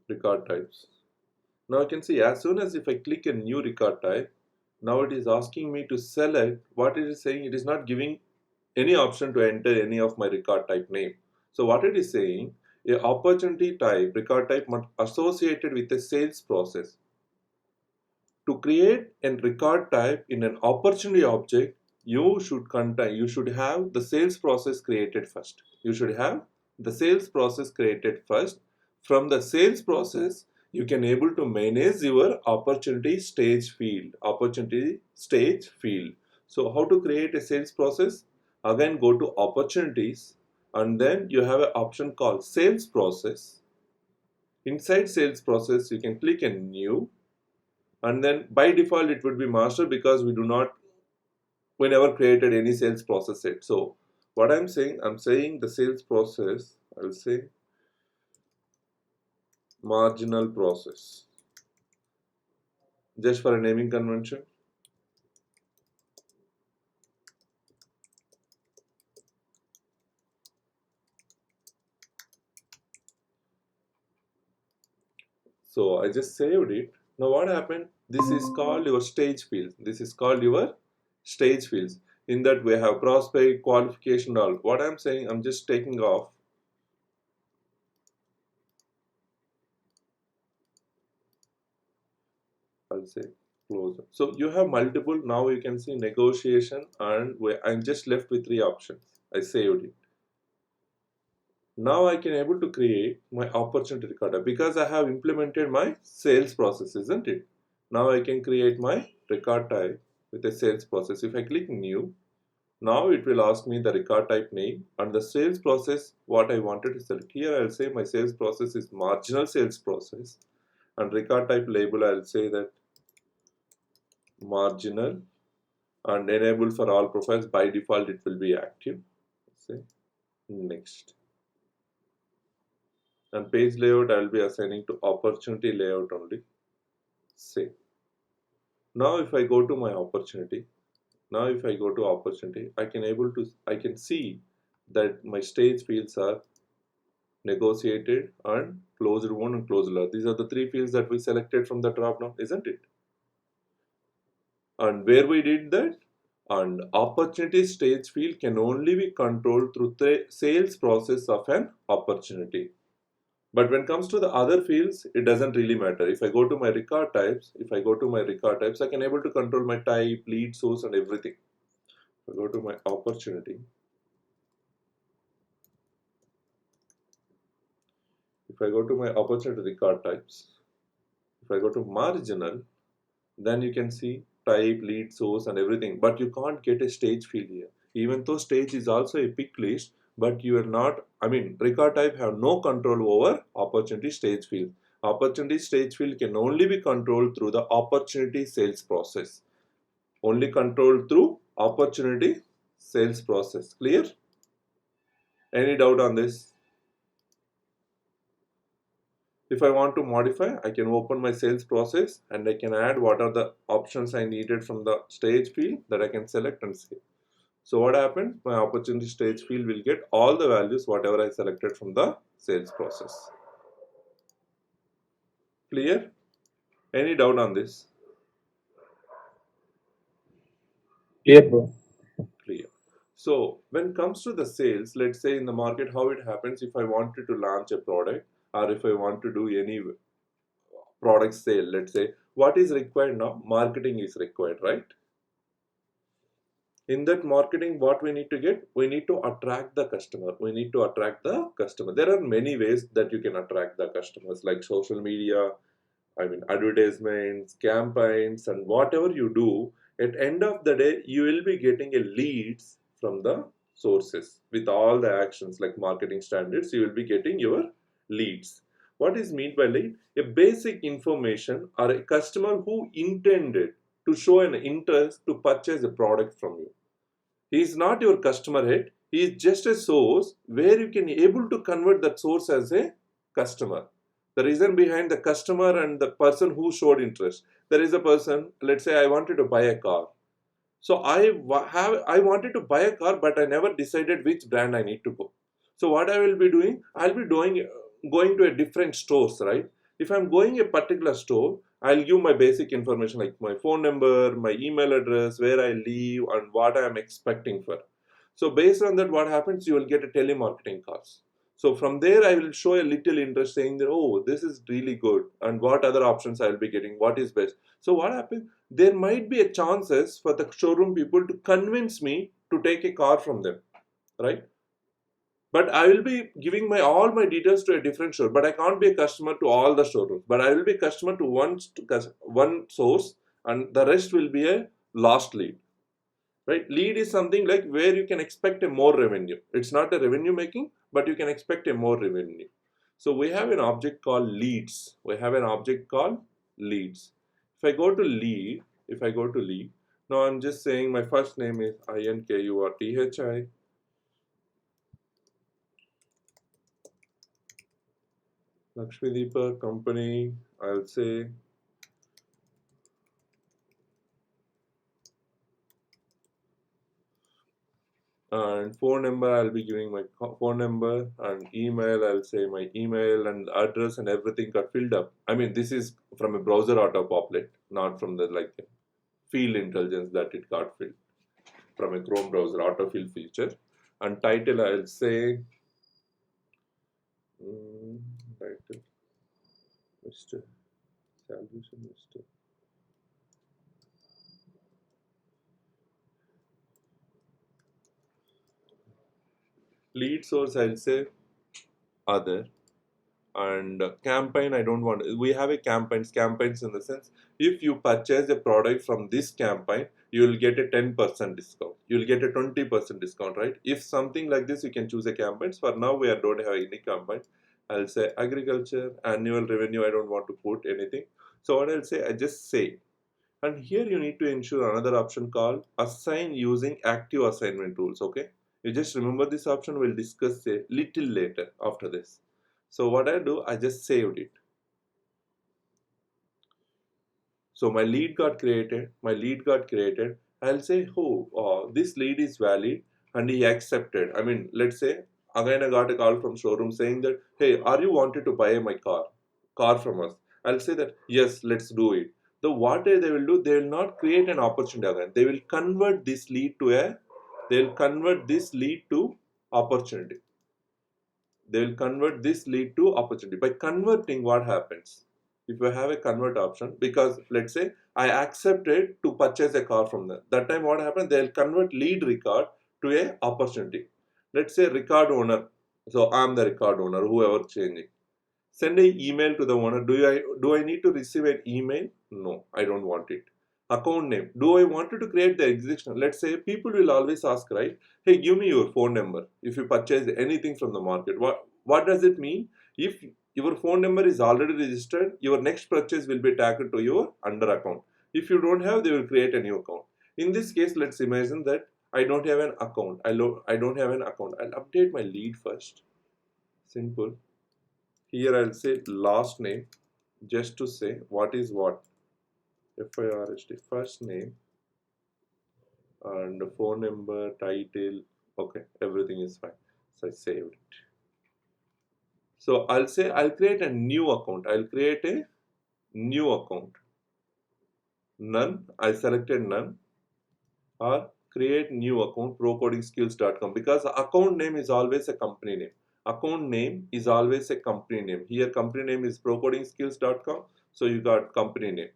record types. Now I can see as soon as if I click a new record type, now it is asking me to select what it is saying. It is not giving any option to enter any of my record type name. So what it is saying, a opportunity type, record type must associated with a sales process. To create a record type in an opportunity object, you should have the sales process created first. You should have the sales process created first. From the sales process, you can able to manage your opportunity stage field. Opportunity stage field. So how to create a sales process? Again, go to opportunities and then you have an option called sales process. Inside sales process, you can click a new, and then by default it would be master because we never created any sales process yet. So what I'm saying the sales process, I'll say marginal process, just for a naming convention. So I just saved it. Now what happened, this is called your stage fields. This is called your stage fields. In that we have prospect, qualification, all. What I'm saying, I'm just taking off. I'll say close. So you have multiple. Now you can see negotiation, and I'm just left with three options. I saved it. Now I can able to create my opportunity recorder because I have implemented my sales process, isn't it? Now I can create my record type with a sales process. If I click new, now it will ask me the record type name and the sales process what I wanted to select. Here I'll say my sales process is marginal sales process, and record type label I'll say that marginal, and enable for all profiles. By default it will be active. Say next. And page layout I will be assigning to opportunity layout only. Save. Now if I go to my opportunity, I can see that my stage fields are negotiated and closed won and closed loss. These are the three fields that we selected from the drop down, isn't it? And where we did that, and opportunity stage field can only be controlled through the sales process of an opportunity. But when it comes to the other fields, it doesn't really matter. If I go to my record types, I can able to control my type, lead source, and everything. If I go to my opportunity, if I go to my opportunity record types, if I go to marginal, then you can see type, lead source, and everything. But you can't get a stage field here. Even though stage is also a pick list, but you are not, record type have no control over opportunity stage field. Opportunity stage field can only be controlled through the opportunity sales process. Only controlled through opportunity sales process. Clear? Any doubt on this? If I want to modify, I can open my sales process and I can add what are the options I needed from the stage field that I can select and save. So what happened? My opportunity stage field will get all the values whatever I selected from the sales process. Clear? Any doubt on this? Clear, bro. Clear. So when it comes to the sales, let's say in the market, how it happens if I wanted to launch a product or if I want to do any product sale, let's say, what is required now? Marketing is required, right? In that marketing, what we need to get? We need to attract the customer. There are many ways that you can attract the customers, like social media, advertisements, campaigns, and whatever you do. At end of the day, you will be getting a leads from the sources with all the actions like marketing standards. You will be getting your leads. What is meant by lead? A basic information or a customer who intended to show an interest to purchase a product from you. He is not your customer yet. He is just a source where you can able to convert that source as a customer. The reason behind the customer and the person who showed interest. There is a person, let's say I wanted to buy a car. So I wanted to buy a car, but I never decided which brand I need to go. So what I will be doing, I'll be doing going to a different stores, right? If I'm going a particular store, I'll give my basic information like my phone number, my email address, where I live, and what I am expecting for. So based on that, what happens? You will get a telemarketing calls. So from there, I will show a little interest, saying that, oh, this is really good, and what other options I will be getting, what is best. So what happens? There might be a chances for the showroom people to convince me to take a car from them, right? But I will be giving my all my details to a different store. But I can't be a customer to all the showrooms. But I will be a customer to one source, and the rest will be a lost lead. Right? Lead is something like where you can expect a more revenue. It's not a revenue making, but you can expect a more revenue. So we have an object called leads. We have an object called leads. If I go to lead, now I'm just saying my first name is Inkurthi. Lakshmi Deepa company, I'll say and phone number, I'll be giving my phone number, and email, I'll say my email and address, and everything got filled up. I mean, this is from a browser auto-populate, not from the like field intelligence that it got filled from a Chrome browser autofill feature. And title, I'll say title Mr. Solution Mr. Lead source, I'll say other. And campaign, I don't want. We have a campaigns in the sense, if you purchase a product from this campaign, you will get a 10% discount, you'll get a 20% discount, right? If something like this, you can choose a campaigns. For now, we don't have any campaign. I'll say agriculture annual revenue, I don't want to put anything. So what I'll say, I just say. And here you need to ensure another option called assign using active assignment tools. Okay, you just remember this option, we'll discuss a little later after this. So what I do, I just saved it. So my lead got created. I'll say, oh, this lead is valid, and he accepted. I mean, let's say again I got a call from showroom saying that, hey, are you wanted to buy my car from us? I'll say that yes, let's do it. So what they will do, they will not create an opportunity again. They will convert this lead to a, they'll convert this lead to opportunity. They will convert this lead to opportunity. By converting, what happens? If you have a convert option, because let's say I accepted to purchase a car from them, that time what happens? They'll convert lead record to a opportunity. Let's say record owner. So I'm the record owner, whoever changing. Send an email to the owner. Do I need to receive an email? No, I don't want it. Account name. Do I want to create the existing? Let's say people will always ask, right? Hey, give me your phone number if you purchase anything from the market. What does it mean? If your phone number is already registered, your next purchase will be tagged to your under account. If you don't have, they will create a new account. In this case, let's imagine that I don't have an account. I don't have an account. I'll update my lead first. Simple. Here I'll say last name, just to say what is what. FIRST, first name, and phone number, title. Okay, everything is fine. So I saved it. So I'll say I'll create a new account. I'll create a new account. None. I selected none. Or create new account procodingskills.com, because account name is always a company name. Account name is always a company name. Here company name is procodingskills.com. So you got company name.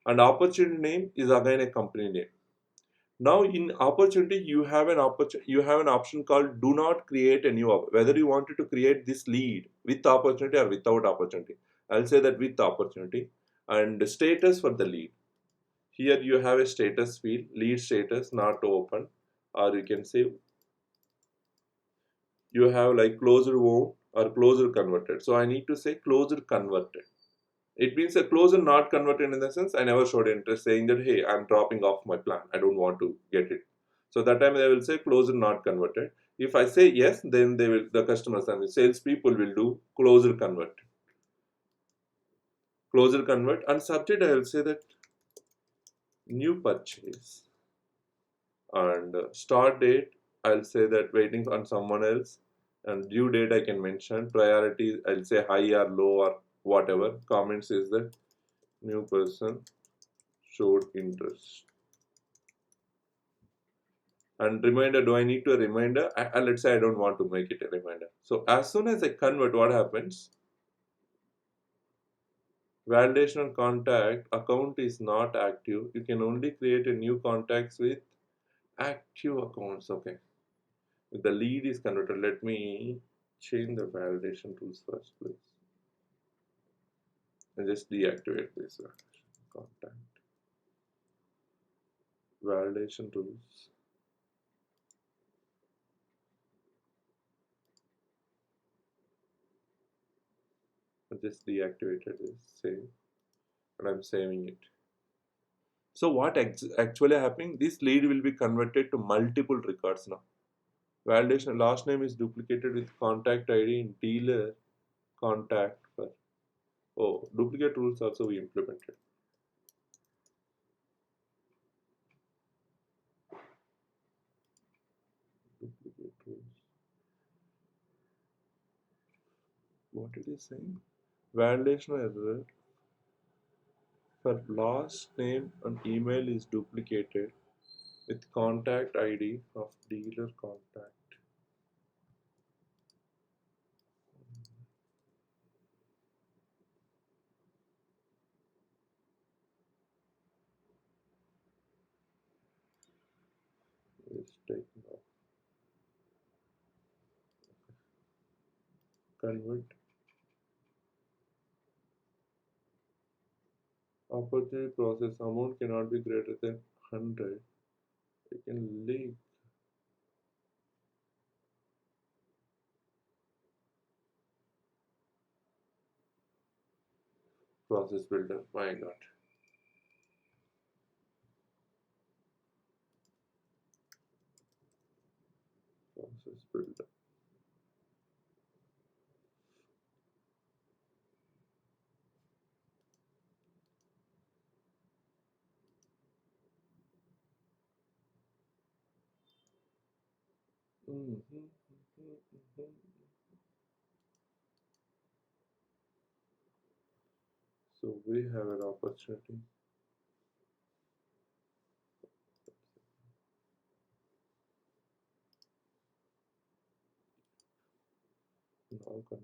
And opportunity name is again a company name. Now in opportunity, you have an option called do not create a new whether you wanted to create this lead with opportunity or without opportunity. I'll say that with opportunity. And status for the lead. Here you have a status field, lead status not open, or you can say you have like closed wound or closed converted. So I need to say closed converted. It means a closer not converted, in the sense I never showed interest, saying that hey, I'm dropping off my plan, I don't want to get it. So that time they will say closer not converted. If I say yes, then they will, the customers and the sales people will do closer convert. Closer convert, and subject I will say that new purchase, and start date I'll say that waiting on someone else, and due date I can mention, priority I'll say high or low or whatever. Comment says that new person showed interest. And reminder, do I need to a reminder? Let's say I don't want to make it a reminder. So as soon as I convert, what happens? Validation on contact account is not active. You can only create a new contacts with active accounts. Okay. If the lead is converted, let me change the validation rules first, please. And just deactivate this contact. Validation rules. I just deactivated this, save, and I'm saving it. So what actually happening? This lead will be converted to multiple records now. Validation last name is duplicated with contact ID in dealer contact for. Oh, duplicate rules also we implemented. Duplicate rules. What it is saying? Validation error for last name and email is duplicated with contact ID of dealer contact. Is taken off. Convert. Opportunity process amount cannot be greater than 100. You can leak. Process builder. My God. Process builder. So we have an opportunity. Now convert.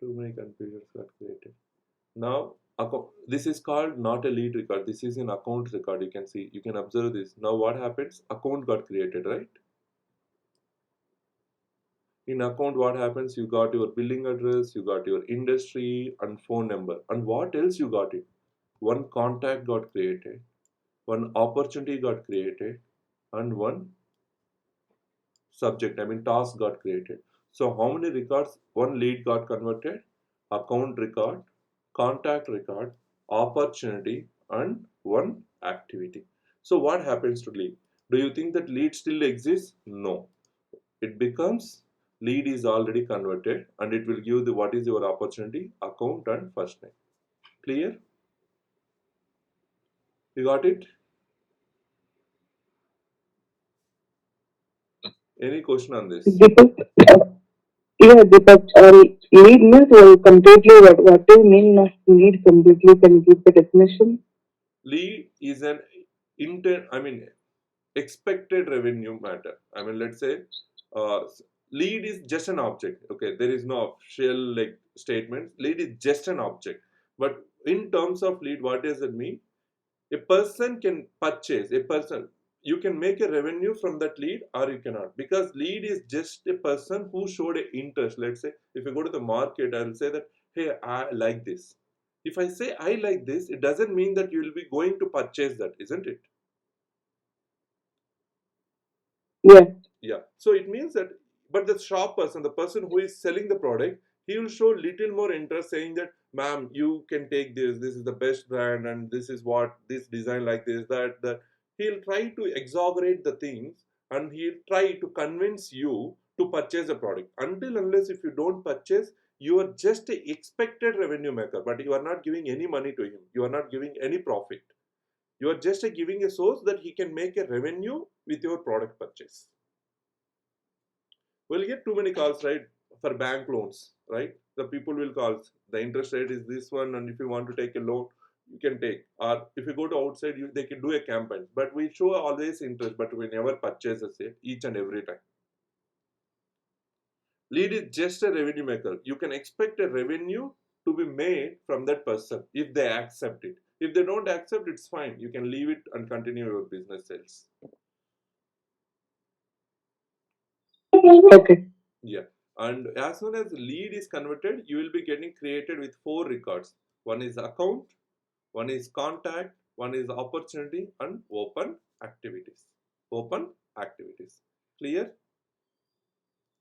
Too many confusions got created. Now this is called not a lead record. This is an account record. You can see. You can observe this. Now what happens? Account got created, right? In account, what happens? You got your billing address, you got your industry and phone number. And what else you got it? One contact got created, one opportunity got created, and one subject, I mean task got created. So how many records? One lead got converted, account record, contact record, opportunity, and one activity. So what happens to lead? Do you think that lead still exists? No. It becomes lead is already converted and it will give the what is your opportunity, account, and first name. Clear? You got it? Any question on this? Deepak, yeah, Deepak, lead means completely what do you mean lead completely? Can you give the definition? Lead is an expected revenue matter. I mean, let's say uh, lead is just an object. Okay, there is no official like statement. Lead is just an object. But in terms of lead, what does it mean? A person can purchase, a person, you can make a revenue from that lead or you cannot, because lead is just a person who showed an interest. Let's say if you go to the market, I'll say that, hey, I like this. If I say I like this, it doesn't mean that you will be going to purchase that, isn't it? Yeah. Yeah. So it means that, but the shop person, the person who is selling the product, he will show little more interest, saying that, ma'am, you can take this. This is the best brand, and this is what this design like this, that, that. He'll try to exaggerate the things, and he'll try to convince you to purchase the product. Until unless if you don't purchase, you are just a expected revenue maker, but you are not giving any money to him. You are not giving any profit. You are just giving a source that he can make a revenue with your product purchase. We'll get too many calls, right? for bank loans, right? The people will call, the interest rate is this one, and if you want to take a loan, you can take. Or if you go to outside, they can do a campaign. But we show always interest, but we never purchases it each and every time. Lead is just a revenue maker. You can expect a revenue to be made from that person if they accept it. If they don't accept, it's fine. You can leave it and continue your business sales. Okay. Yeah. And as soon as lead is converted, you will be getting created with 4 records. One is account, one is contact, one is opportunity, and open activities. Open activities. Clear?